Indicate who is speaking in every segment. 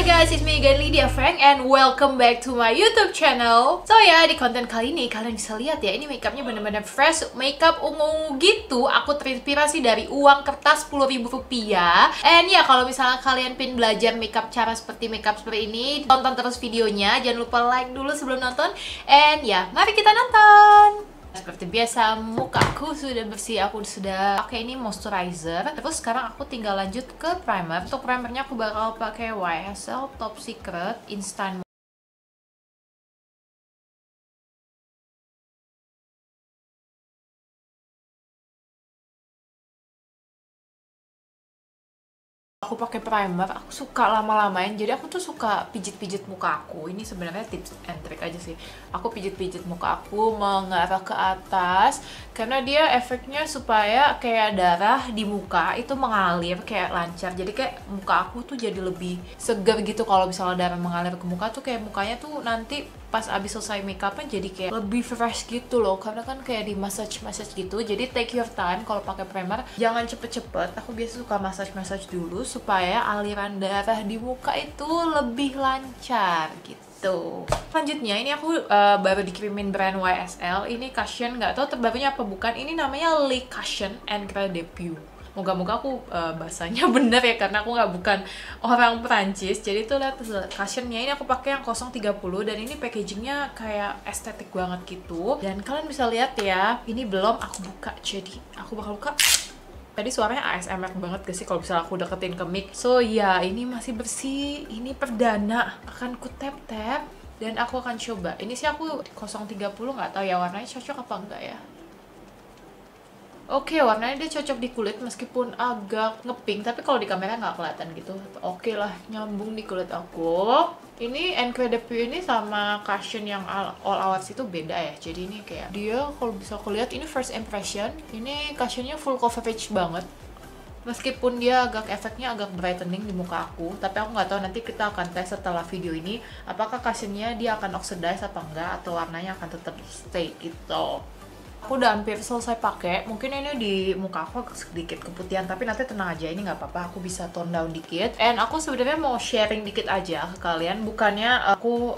Speaker 1: Hi guys, it's me again Lydia Frank and welcome back to my YouTube channel. So ya, di konten kali ini kalian bisa lihat ya, ini makeupnya bener-bener fresh, makeup ungu-ungu gitu. Aku terinspirasi dari uang kertas Rp10.000. And ya, kalau misalnya kalian pengen belajar makeup cara makeup seperti ini, tonton terus videonya. Jangan lupa like dulu sebelum nonton. And ya, mari kita nonton. Seperti biasa, muka aku sudah bersih, aku sudah pakai ini moisturizer. Terus sekarang aku tinggal lanjut ke primer. Untuk primernya aku bakal pakai YSL Top Secret Instant. Aku pakai primer, aku suka lama-lamain, jadi aku tuh suka pijit-pijit muka aku. Ini sebenarnya tips and trick aja sih. Aku pijit-pijit muka aku mengarah ke atas, karena dia efeknya supaya kayak darah di muka itu mengalir kayak lancar. Jadi kayak muka aku tuh jadi lebih segar gitu. Kalau misalnya darah mengalir ke muka tuh kayak mukanya tuh nanti pas abis selesai makeupnya jadi kayak lebih fresh gitu loh, karena kan kayak di massage gitu. Jadi take your time kalau pakai primer, jangan cepet-cepet. Aku biasa suka massage dulu supaya aliran darah di muka itu lebih lancar gitu. Selanjutnya ini aku baru dikirimin brand YSL. Ini Cushion, nggak tahu terbarunya apa bukan. Ini namanya Le Cushion Encre de Peau. Moga-moga aku bahasanya bener ya, karena aku bukan orang Perancis. Jadi tuh lihat cushionnya, ini aku pakai yang 030 dan ini packagingnya kayak estetik banget gitu. Dan kalian bisa lihat ya, ini belum aku buka, jadi aku bakal buka. Tadi suaranya ASMR banget gak sih kalau misalnya aku deketin ke mic. So ya, ini masih bersih, ini perdana, akan ku tap-tap dan aku akan coba. Ini sih aku 030, nggak tahu ya warnanya cocok apa enggak ya. Oke, warnanya dia cocok di kulit meskipun agak ngepink, tapi kalau di kamera nggak kelihatan gitu. Oke lah, nyambung di kulit aku. Ini Encre de Peau ini sama Cushion yang All Hours itu beda ya. Jadi ini kayak dia kalau bisa aku lihat ini first impression. Ini Cushionnya full coverage banget. Meskipun dia efeknya agak brightening di muka aku, tapi aku nggak tahu, nanti kita akan tes setelah video ini apakah Cushionnya dia akan oxidize apa enggak, atau warnanya akan tetap stay gitu. Aku udah hampir selesai pakai. Mungkin ini di muka aku agak sedikit keputihan, tapi nanti tenang aja, ini nggak apa-apa, aku bisa tone down dikit. And aku sebenarnya mau sharing dikit aja ke kalian, bukannya aku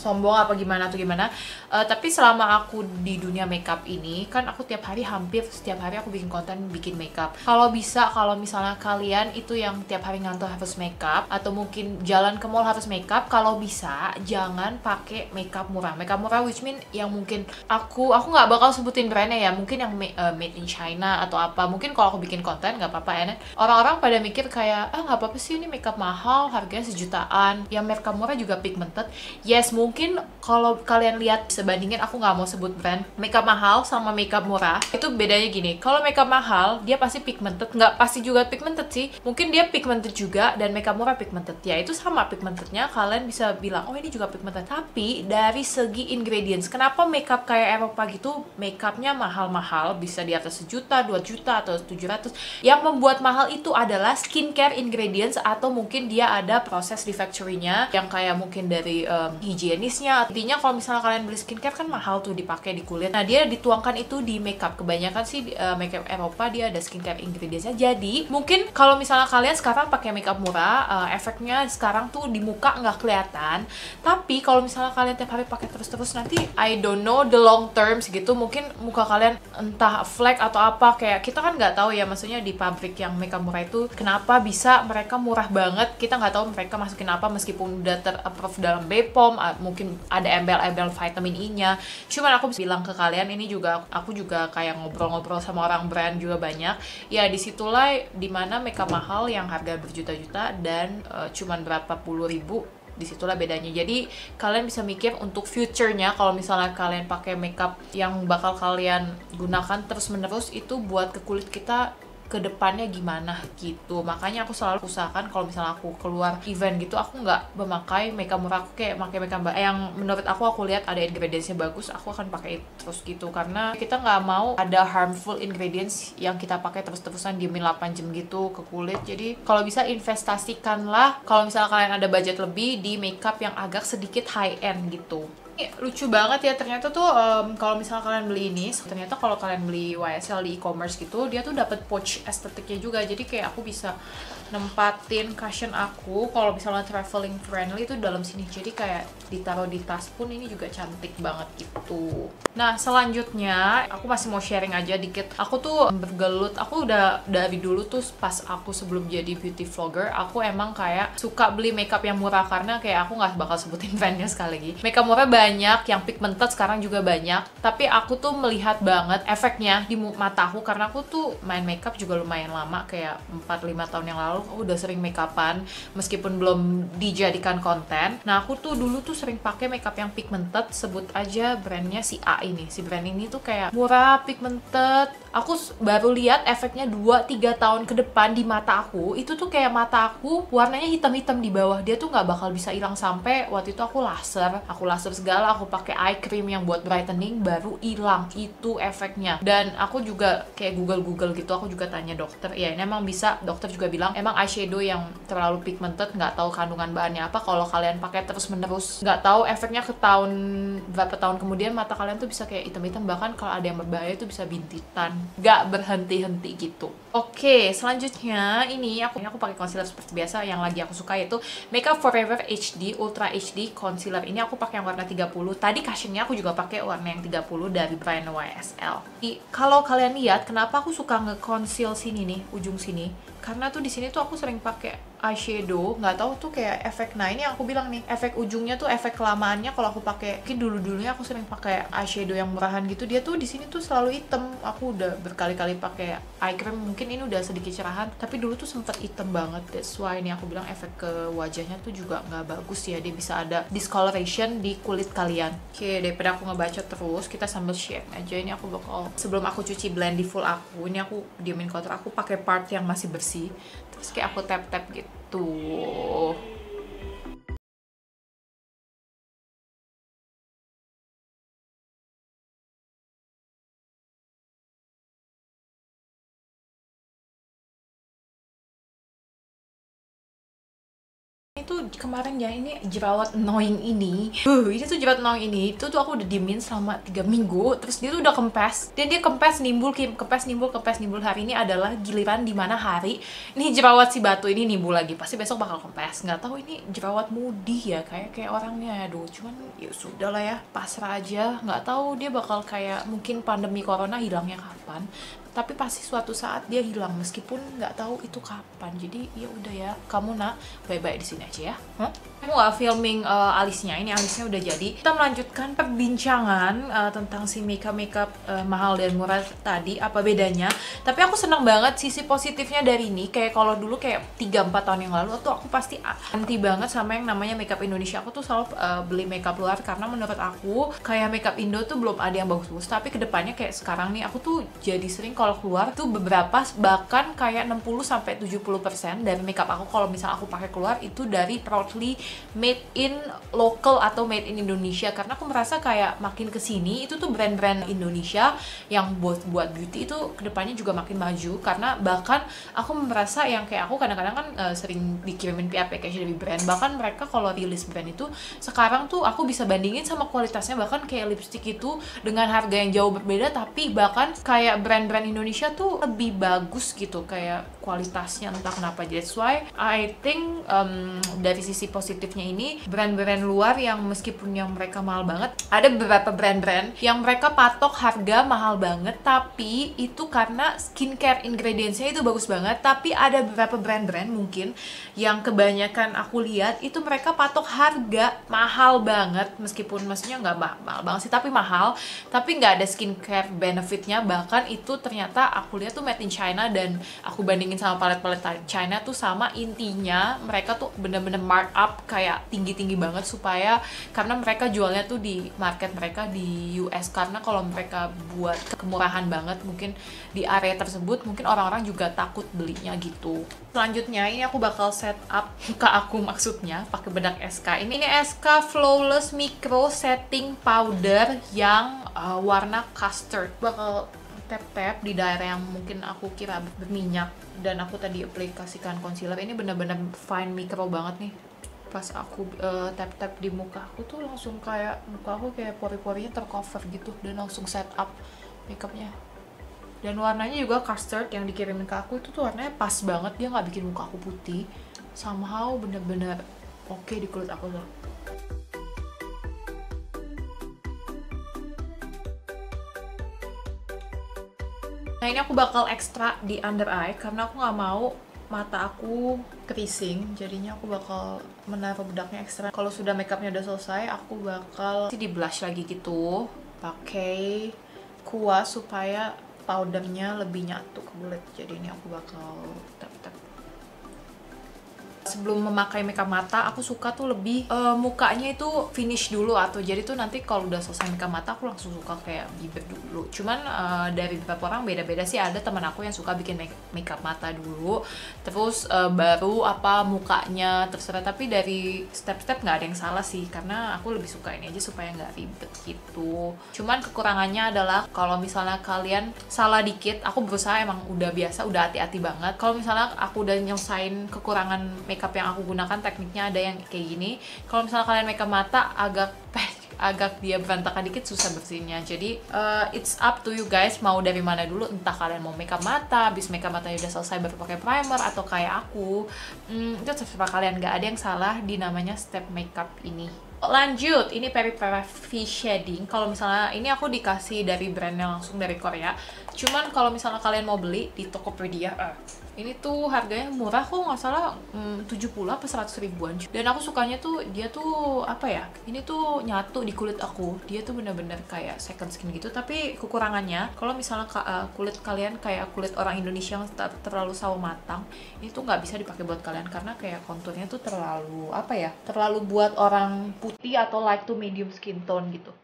Speaker 1: sombong apa gimana atau gimana. Tapi selama aku di dunia makeup ini, kan aku hampir setiap hari aku bikin konten bikin makeup. Kalau bisa, kalau misalnya kalian itu yang tiap hari ngantor harus makeup, atau mungkin jalan ke mall harus makeup, kalau bisa jangan pakai makeup murah. Makeup murah which mean yang mungkin aku nggak bakal sebutin brandnya ya, mungkin yang made in China atau apa. Mungkin kalau aku bikin konten nggak apa-apa ya. Orang-orang pada mikir kayak nggak apa-apa sih, ini makeup mahal harganya sejutaan, yang makeup murah juga pigmented. Yes, mungkin kalau kalian lihat, sebandingin, aku nggak mau sebut brand, makeup mahal sama makeup murah itu bedanya gini. Kalau makeup mahal dia pasti pigmented, nggak pasti juga pigmented sih, mungkin dia pigmented juga, dan makeup murah pigmented ya, itu sama pigmentednya. Kalian bisa bilang oh ini juga pigmented, tapi dari segi ingredients, kenapa makeup kayak Eropa gitu makeupnya mahal-mahal, bisa di atas 1 juta, 2 juta, atau 700. Yang membuat mahal itu adalah skincare ingredients, atau mungkin dia ada proses di factory-nya yang kayak mungkin dari higienisnya. Intinya kalau misalnya kalian beli skincare kan mahal tuh dipakai di kulit. Nah, dia dituangkan itu di makeup. Kebanyakan sih makeup Eropa dia ada skincare ingredients-nya. Jadi mungkin kalau misalnya kalian sekarang pakai makeup murah, efeknya sekarang tuh di muka nggak kelihatan. Tapi kalau misalnya kalian tiap hari pakai terus-terus, nanti I don't know the long terms gitu, mungkin muka kalian entah flek atau apa. Kayak kita kan nggak tahu ya, maksudnya di pabrik yang makeup murah itu kenapa bisa mereka murah banget, kita nggak tahu mereka masukin apa, meskipun udah ter-approve dalam BPOM, mungkin ada embel-embel vitamin E-nya. Cuman aku bilang ke kalian, ini juga aku juga kayak ngobrol-ngobrol sama orang brand juga banyak ya, disitulah dimana makeup mahal yang harga berjuta-juta dan cuman berapa puluh ribu, disitulah bedanya. Jadi kalian bisa mikir untuk future-nya, kalau misalnya kalian pakai makeup yang bakal kalian gunakan terus-menerus, itu buat ke kulit kita ke depannya gimana gitu. Makanya aku selalu usahakan kalau misalnya aku keluar event gitu, aku nggak memakai makeup murah. Aku kayak pakai makeup yang menurut aku lihat ada ingredientsnya bagus, aku akan pakai terus gitu. Karena kita nggak mau ada harmful ingredients yang kita pakai terus-terusan diemin 8 jam gitu ke kulit. Jadi kalau bisa investasikanlah, kalau misalnya kalian ada budget lebih, di makeup yang agak sedikit high end gitu. Lucu banget ya, ternyata tuh kalau misalnya kalian beli ini, ternyata kalau kalian beli YSL di e-commerce gitu, dia tuh dapat pouch estetiknya juga. Jadi kayak aku bisa nempatin cushion aku kalau misalnya traveling friendly itu dalam sini, jadi kayak ditaruh di tas pun ini juga cantik banget gitu. Nah selanjutnya aku masih mau sharing aja dikit. Aku tuh bergelut, aku udah dari dulu tuh pas aku sebelum jadi beauty vlogger, aku emang kayak suka beli makeup yang murah karena kayak aku nggak bakal sebutin brandnya sekali lagi. Makeup murah banyak, yang pigmented sekarang juga banyak, tapi aku tuh melihat banget efeknya di mata aku karena aku tuh main makeup juga lumayan lama, kayak 4-5 tahun yang lalu aku udah sering makeupan meskipun belum dijadikan konten. Nah aku tuh dulu tuh sering pakai makeup yang pigmented, sebut aja brandnya si A ini. Si brand ini tuh kayak murah, pigmented. Aku baru lihat efeknya 2-3 tahun ke depan di mata aku. Itu tuh kayak mata aku warnanya hitam-hitam di bawah. Dia tuh nggak bakal bisa hilang sampai waktu itu aku laser. Aku laser segala, aku pakai eye cream yang buat brightening, baru hilang itu efeknya. Dan aku juga kayak Google gitu, aku juga tanya dokter. Ya ini emang bisa, dokter juga bilang emang eyeshadow yang terlalu pigmented nggak tahu kandungan bahannya apa, kalau kalian pakai terus-menerus nggak tahu efeknya ke berapa tahun kemudian mata kalian tuh bisa kayak hitam-hitam, bahkan kalau ada yang berbahaya itu bisa bintitan, nggak berhenti-henti gitu. Oke, selanjutnya ini aku pakai concealer seperti biasa yang lagi aku suka, yaitu Makeup Forever HD Ultra HD Concealer. Ini aku pakai yang warna 30. Tadi cushionnya aku juga pakai warna yang 30 dari brand YSL. Kalau kalian lihat kenapa aku suka nge-conceal sini nih, ujung sini, karena tuh di sini tuh aku sering pakai eyeshadow, nggak tahu tuh kayak efek. Nah ini yang aku bilang nih, efek ujungnya tuh efek kelamaannya. Kalau aku pakai, mungkin dulunya aku sering pakai eyeshadow yang murahan gitu, dia tuh di sini tuh selalu hitam. Aku udah berkali-kali pakai eye cream, mungkin ini udah sedikit cerahan, tapi dulu tuh sempet hitam banget. That's why ini aku bilang efek ke wajahnya tuh juga nggak bagus ya, dia bisa ada discoloration di kulit kalian. Oke, daripada aku ngebaca terus, kita sambil share aja. Ini aku bakal, sebelum aku cuci blend di full aku, ini aku diemin kotor, aku pakai part yang masih bersih, terus kayak aku tap-tap gitu. Itu kemarin ya, ini jerawat annoying ini tuh jerawat annoying ini itu tuh aku udah diemin selama 3 minggu, terus dia tuh udah kempes, dan dia kempes nimbul, kempes nimbul. Hari ini adalah giliran dimana hari ini jerawat si batu ini nimbul lagi, pasti besok bakal kempes. Nggak tahu ini jerawat mudih ya, kayak orangnya, aduh, cuman ya sudah lah ya, pasrah aja. Nggak tahu dia bakal kayak, mungkin pandemi corona hilangnya kapan, tapi pasti suatu saat dia hilang, meskipun nggak tahu itu kapan. Jadi ya udah ya, kamu nak bye-bye di sini aja ya. Aku nggak filming alisnya, ini alisnya udah jadi. Kita melanjutkan perbincangan tentang si makeup mahal dan murah tadi, apa bedanya. Tapi aku seneng banget sisi positifnya dari ini. Kayak kalau dulu kayak 3-4 tahun yang lalu tuh aku pasti anti banget sama yang namanya makeup Indonesia. Aku tuh selalu beli makeup luar karena menurut aku kayak makeup Indo tuh belum ada yang bagus-bagus. Tapi kedepannya kayak sekarang nih, aku tuh jadi sering kalau keluar tuh beberapa, bahkan kayak 60-70% dari makeup aku kalau misal aku pakai keluar itu dari proudly made in local atau made in Indonesia. Karena aku merasa kayak makin kesini itu tuh brand-brand Indonesia yang buat beauty itu kedepannya juga makin maju. Karena bahkan aku merasa yang kayak aku kadang-kadang kan sering dikirimin PR package dari brand, bahkan mereka kalau rilis brand itu sekarang tuh aku bisa bandingin sama kualitasnya. Bahkan kayak lipstick itu dengan harga yang jauh berbeda, tapi bahkan kayak brand-brand Indonesia tuh lebih bagus gitu kayak kualitasnya, entah kenapa. That's why I think dari sisi positifnya ini, brand-brand luar yang meskipun yang mereka mahal banget, ada beberapa brand-brand yang mereka patok harga mahal banget, tapi itu karena skincare ingredientsnya itu bagus banget. Tapi ada beberapa brand-brand mungkin yang kebanyakan aku lihat itu mereka patok harga mahal banget, meskipun maksudnya nggak mahal banget sih, tapi mahal, tapi nggak ada skincare benefitnya. Bahkan itu ternyata aku lihat tuh made in China, dan aku bandingin sama palet-palet China tuh sama, intinya mereka tuh bener-bener markup kayak tinggi-tinggi banget, supaya karena mereka jualnya tuh di market mereka di US. Karena kalau mereka buat kemurahan banget mungkin di area tersebut, mungkin orang-orang juga takut belinya gitu. Selanjutnya ini aku bakal set up muka aku, maksudnya pakai bedak SK. Ini SK Flawless Micro Setting Powder yang warna custard. Bakal tap-tap di daerah yang mungkin aku kira berminyak, dan aku tadi aplikasikan concealer. Ini bener-bener fine micro banget nih. Pas aku tap-tap di muka aku tuh langsung kayak muka aku kayak pori-porinya tercover gitu, dan langsung set up makeupnya. Dan warnanya juga custard yang dikirimin ke aku itu tuh warnanya pas banget, dia nggak bikin muka aku putih. Somehow bener-bener oke di kulit aku tuh. Nah ini aku bakal ekstra di under eye karena aku nggak mau mata aku keriting, jadinya aku bakal menaruh bedaknya ekstra. Kalau sudah makeupnya udah selesai, aku bakal di blush lagi gitu, pakai kuas supaya powdernya lebih nyatu ke kulit. Jadi ini aku bakal tap-tap. Sebelum memakai makeup mata, aku suka tuh lebih mukanya itu finish dulu, atau jadi tuh nanti kalau udah selesai makeup mata aku langsung suka kayak bibir dulu. Cuman dari beberapa orang beda-beda sih, ada teman aku yang suka bikin makeup mata dulu terus baru apa mukanya, terserah. Tapi dari step-step nggak ada yang salah sih, karena aku lebih suka ini aja supaya nggak ribet gitu. Cuman kekurangannya adalah kalau misalnya kalian salah dikit, aku berusaha emang udah biasa, udah hati-hati banget. Kalau misalnya aku udah nyelesain kekurangan makeup yang aku gunakan, tekniknya ada yang kayak gini. Kalau misalnya kalian makeup mata agak dia berantakan dikit, susah bersihnya. Jadi it's up to you guys mau dari mana dulu, entah kalian mau makeup mata, habis makeup matanya udah selesai baru pakai primer, atau kayak aku. Itu terserah kalian, nggak ada yang salah di namanya step makeup ini. Lanjut, ini Peri Peri Shading. Kalau misalnya ini aku dikasih dari brandnya langsung dari Korea. Cuman kalau misalnya kalian mau beli di Tokopedia, ini tuh harganya murah kok, nggak salah 70 apa 100 ribuan. Dan aku sukanya tuh dia tuh apa ya, ini tuh nyatu di kulit aku. Dia tuh bener-bener kayak second skin gitu. Tapi kekurangannya kalau misalnya kulit kalian kayak kulit orang Indonesia yang terlalu sawo matang, ini tuh nggak bisa dipakai buat kalian karena kayak konturnya tuh terlalu apa ya, terlalu buat orang putih atau light to medium skin tone gitu.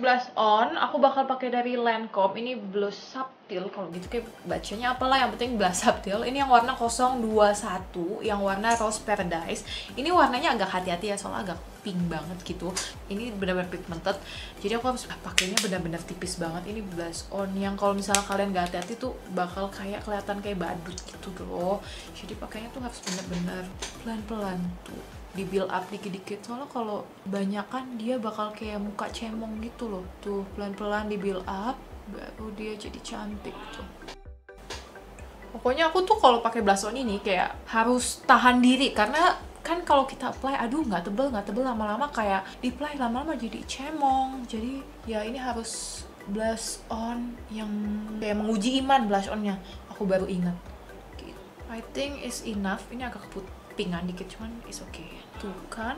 Speaker 1: Blush on, aku bakal pakai dari Lancome. Ini blush subtil, kalau gitu kayak bacanya apalah, yang penting blush subtil. Ini yang warna 021, yang warna Rose Paradise. Ini warnanya agak hati-hati ya, soalnya agak pink banget gitu. Ini benar-benar pigmented, jadi aku harus pakainya benar-benar tipis banget. Ini blush on yang kalau misalnya kalian gak hati-hati tuh bakal kayak kelihatan kayak badut gitu loh. Jadi pakainya tuh harus benar-benar pelan-pelan tuh, di build up dikit-dikit, soalnya kalau banyak kan dia bakal kayak muka cemong gitu loh. Tuh pelan-pelan di build up baru dia jadi cantik tuh. Pokoknya aku tuh kalau pakai blush on ini kayak harus tahan diri, karena kan kalau kita apply, aduh nggak tebel lama-lama kayak di apply lama-lama jadi cemong. Jadi ya ini harus blush on yang kayak menguji iman blush onnya. Aku baru ingat gitu. I think is enough. Ini agak pingan dikit, cuman is okay. Tuh kan,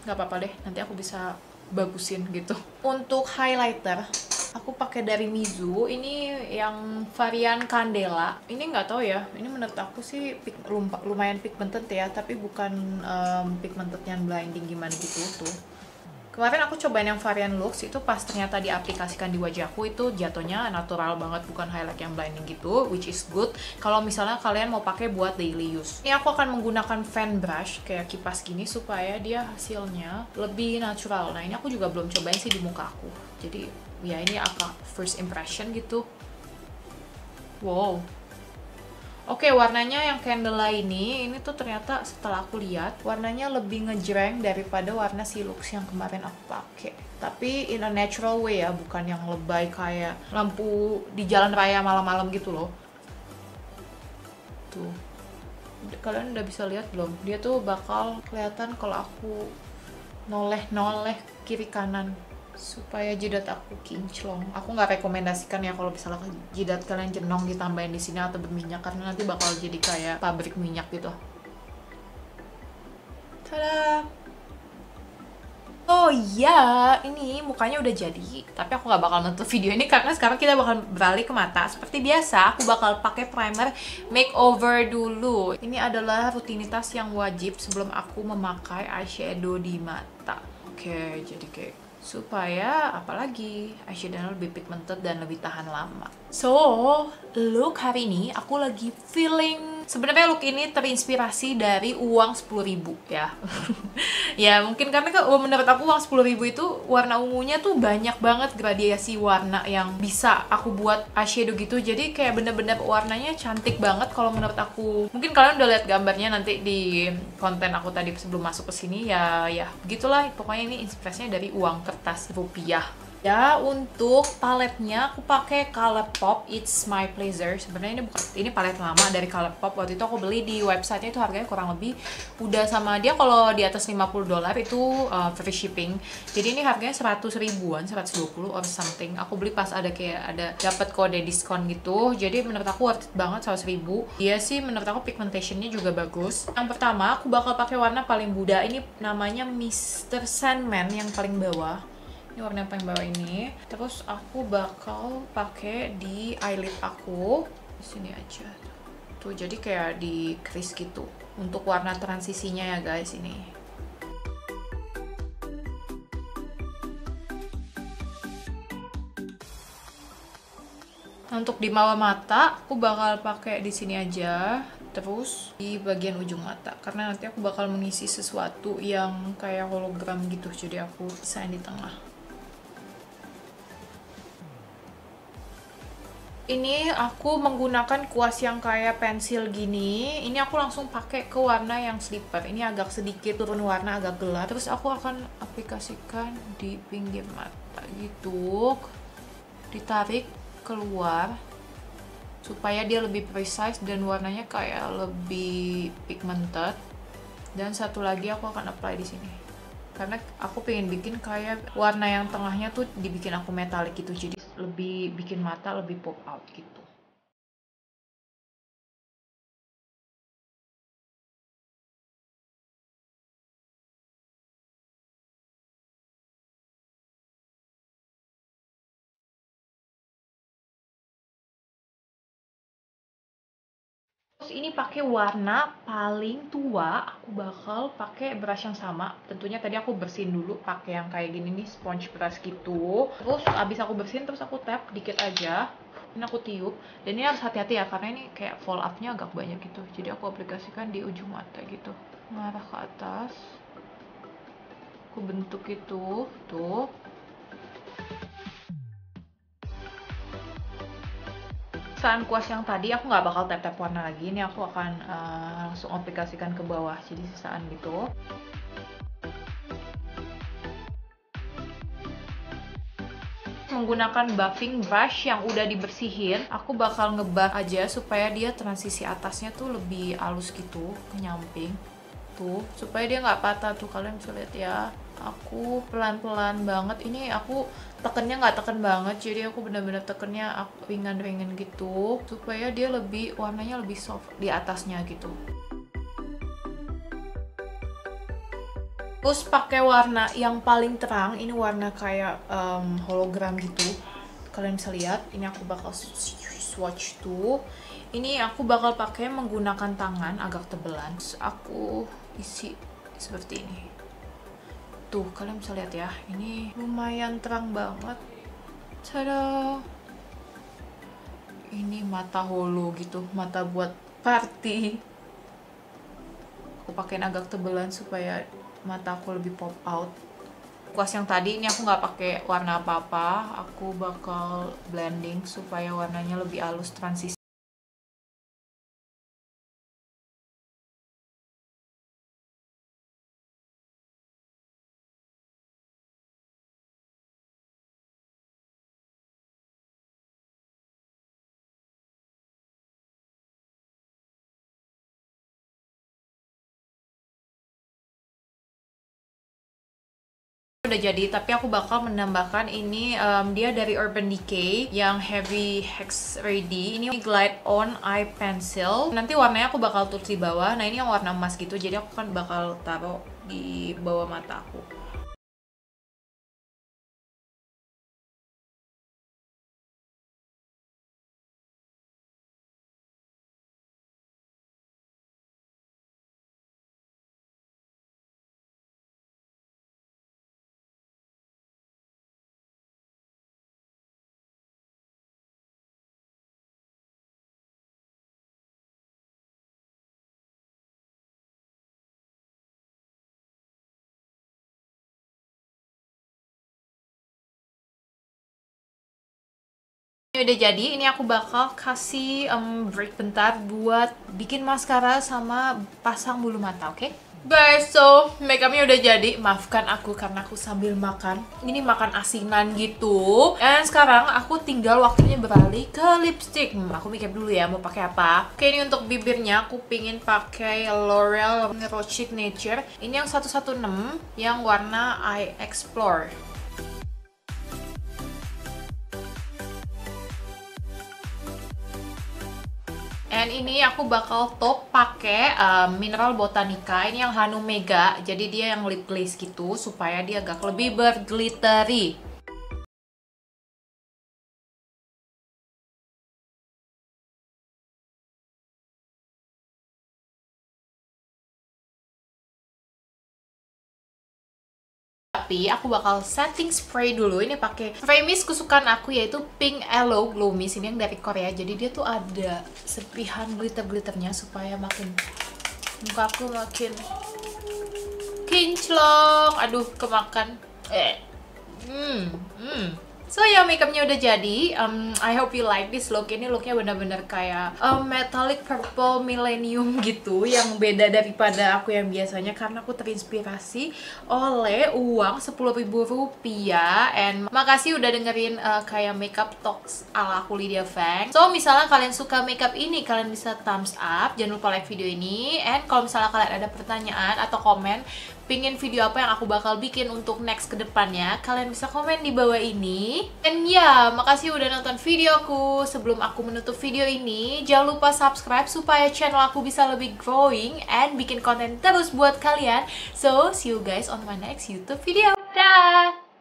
Speaker 1: nggak apa-apa deh, nanti aku bisa bagusin gitu. Untuk highlighter, aku pakai dari Mizu. Ini yang varian Candela. Ini nggak tahu ya, ini menurut aku sih lumayan pigmented ya, tapi bukan pigmented yang blinding gimana gitu tuh. Kemarin aku cobain yang varian Lux, itu pas ternyata diaplikasikan di wajahku itu jatuhnya natural banget, bukan highlight yang blinding gitu, which is good kalau misalnya kalian mau pakai buat daily use. Ini aku akan menggunakan fan brush kayak kipas gini supaya dia hasilnya lebih natural. Nah ini aku juga belum cobain sih di muka aku, jadi ya ini agak first impression gitu. Wow. Oke, warnanya yang Candela ini tuh ternyata setelah aku lihat warnanya lebih ngejreng daripada warna si Lux yang kemarin aku pakai. Tapi in a natural way ya, bukan yang lebay kayak lampu di jalan raya malam-malam gitu loh. Tuh, kalian udah bisa lihat belum? Dia tuh bakal kelihatan kalau aku noleh-noleh kiri kanan supaya jidat aku kinclong. Aku nggak rekomendasikan ya kalau misalnya jidat kalian jenong ditambahin di sini atau berminyak, karena nanti bakal jadi kayak pabrik minyak gitu. Tada! Oh iya, ini mukanya udah jadi. Tapi aku nggak bakal nonton video ini karena sekarang kita bakal beralih ke mata. Seperti biasa, aku bakal pakai primer makeover dulu. Ini adalah rutinitas yang wajib sebelum aku memakai eyeshadow di mata. Oke, jadi kayak supaya apalagi eyeshadow lebih pigmented dan lebih tahan lama. So, look hari ini aku lagi feeling sebenarnya look ini terinspirasi dari uang 10.000 ya. Ya mungkin karena menurut aku uang 10.000 itu warna ungunya tuh banyak banget gradiasi warna yang bisa aku buat eyeshadow gitu. Jadi kayak bener-bener warnanya cantik banget kalau menurut aku. Mungkin kalian udah lihat gambarnya nanti di konten aku tadi sebelum masuk ke sini ya. Ya begitulah, pokoknya ini inspirasinya dari uang kertas rupiah. Ya, untuk paletnya aku pakai Colourpop It's My Pleasure. Sebenarnya ini palet lama dari Colourpop. Waktu itu aku beli di websitenya, itu harganya kurang lebih udah sama dia, kalau di atas $50 itu free shipping. Jadi ini harganya 100 ribuan, 120 or something. Aku beli pas ada dapat kode diskon gitu. Jadi menurut aku worth it banget, 100 ribu. Dia sih menurut aku pigmentationnya juga bagus. Yang pertama aku bakal pakai warna paling muda. Ini namanya Mr. Sandman yang paling bawah. Ini warna yang paling bawah ini. Terus aku bakal pakai di eyelid aku. Di sini aja. Tuh, jadi kayak di crease gitu. Untuk warna transisinya ya guys ini. Untuk di bawah mata, aku bakal pakai di sini aja. Terus di bagian ujung mata, karena nanti aku bakal mengisi sesuatu yang kayak hologram gitu. Jadi aku desain di tengah. Ini aku menggunakan kuas yang kayak pensil gini. Ini aku langsung pakai ke warna yang slipper. Ini agak sedikit turun warna, agak gelap. Terus aku akan aplikasikan di pinggir mata gitu. Ditarik keluar supaya dia lebih precise dan warnanya kayak lebih pigmented. Dan satu lagi aku akan apply di sini. Karena aku pengen bikin kayak warna yang tengahnya tuh dibikin aku metalik gitu, jadi lebih bikin mata lebih pop out gitu. Terus ini pakai warna paling tua, aku bakal pakai brush yang sama. Tentunya tadi aku bersihin dulu pakai yang kayak gini nih, sponge brush gitu. Terus abis aku bersihin, terus aku tap dikit aja. Ini aku tiup, dan ini harus hati-hati ya karena ini kayak fall up-nya agak banyak gitu. Jadi aku aplikasikan di ujung mata gitu, mengarah ke atas. Aku bentuk itu, tuh. Selain kuas yang tadi, aku nggak bakal tap-tap warna lagi. Ini aku akan langsung aplikasikan ke bawah, jadi sisaan gitu. Menggunakan buffing brush yang udah dibersihin, aku bakal ngebuff aja supaya dia transisi atasnya tuh lebih halus gitu, ke nyamping. Tuh, supaya dia nggak patah tuh, kalian bisa lihat ya. Aku pelan-pelan banget, ini aku tekennya nggak teken banget, jadi aku bener-bener tekennya aku ringan-ringan gitu, supaya dia lebih, warnanya lebih soft di atasnya gitu. Terus pakai warna yang paling terang, ini warna kayak hologram gitu. Kalian bisa lihat, ini aku bakal swatch tuh. Ini aku bakal pakai menggunakan tangan agak tebelan. Terus aku isi seperti ini. Tuh, kalian bisa lihat ya. Ini lumayan terang banget. Tada! Ini mata holo gitu, mata buat party. Aku pakein agak tebelan supaya mata aku lebih pop out. Kuas yang tadi ini aku nggak pakai warna apa-apa, aku bakal blending supaya warnanya lebih halus transisi. Udah jadi, tapi aku bakal menambahkan ini, dia dari Urban Decay yang Heavy Hex Ready. Ini Glide On Eye Pencil. Nanti warnanya aku bakal tulis di bawah. Nah, ini yang warna emas gitu, jadi aku kan bakal taruh di bawah mata aku. makeupnya udah jadi. Ini aku bakal kasih break bentar buat bikin maskara sama pasang bulu mata, oke? Guys, so makeupnya udah jadi. Maafkan aku karena aku sambil makan. Ini makan asinan gitu. Dan sekarang aku tinggal waktunya beralih ke lipstick. Aku makeup dulu ya, mau pakai apa? Oke, ini untuk bibirnya aku pingin pakai L'Oreal Rose Signature. Ini yang 116 yang warna I Explore. And ini aku bakal top pakai Mineral Botanica. Ini yang Hanu Mega. Jadi dia yang lip glaze gitu supaya dia agak lebih berglittery. Tapi aku bakal setting spray dulu. Ini pakai spray mist kesukaan aku yaitu Pink Aloe Glow Mist. Ini yang dari Korea. Jadi dia tuh ada serpihan glitter-glitternya supaya makin muka aku makin kinclong. Aduh, kemakan. So ya, makeupnya udah jadi. I hope you like this look. Ini looknya bener-bener kayak metallic purple millennium gitu, yang beda daripada aku yang biasanya karena aku terinspirasi oleh uang Rp10.000. And makasih udah dengerin kayak makeup talks ala aku Lydia Feng. So misalnya kalian suka makeup ini, kalian bisa thumbs up. Jangan lupa like video ini. And kalau misalnya kalian ada pertanyaan atau komen pingin video apa yang aku bakal bikin untuk next kedepannya, kalian bisa komen di bawah ini. And ya, makasih udah nonton videoku. Sebelum aku menutup video ini, jangan lupa subscribe supaya channel aku bisa lebih growing and bikin konten terus buat kalian. So, see you guys on my next YouTube video. Dah!